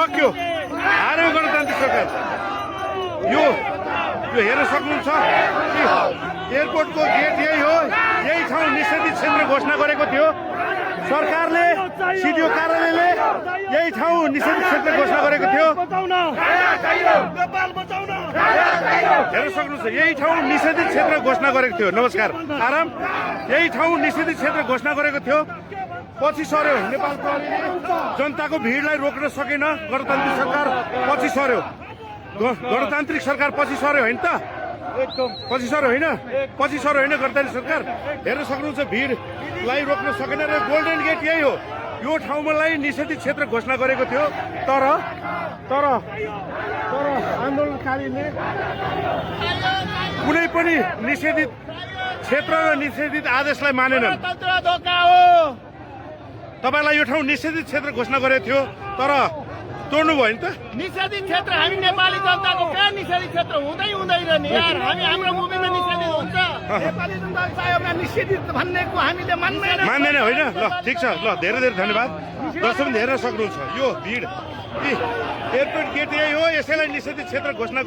सक्यो हार्यो गणतान्त्रिक सरकार यो हेर्न सक्नुहुन्छ एयरपोर्टको गेट यही हो यही ठाउँ निषेधित क्षेत्र घोषणा गरेको थियो सरकारले सिडिओ कार्यालयले यही ठाउँ निषेधित क्षेत्र घोषणा गरेको थियो हेर्न सक्नुहुन्छ यही ठाउँ निषेधित क्षेत्र घोषणा गरेको थियो नमस्कार आराम यही ठाउँ निषेधित क्षेत्र घोषणा गरेको थियो पछि सर्यो नेपाल प्रहरीले जनताको भिडलाई रोक्न सकेन गणतान्त्रिक सरकार पछि सर्यो गणतान्त्रिक सरकार पछि सर्यो होइन त पछि सर्यो होइन पछि सर्यो होइन गणतान्त्रिक सरकार हेर्न सक्नुहुन्छ भिडलाई रोक्न सकेन र गोल्डन गेट यही हो यो ठाउँमालाई निषेधित क्षेत्र घोषणा गरेको थियो तर आन्दोलनकारीले कुनै पनि निषेधित क्षेत्र र निषेधित आदेशलाई मानेनन् तपाईलाई यो ठाउँ निषेधित क्षेत्र घोषणा गरेको थियो तर तोड्नु भयो नि त निषेधित क्षेत्र हामी नेपाली जनताको कहाँ निषेधित क्षेत्र हुँदैन यार हामी हाम्रो मुभीमा निषेधित हुन्छ नेपाली जनताको सहयोगमा निषेधित भन्नेको हामीले मान्दैन होइन ल ठिक छ ल धेरै धेरै धन्यवाद दर्शक हेर्न सक्नुहुन्छ यो भिड एयरपोर्ट गेट यही हो यसैलाई निषेधित क्षेत्र घोषणा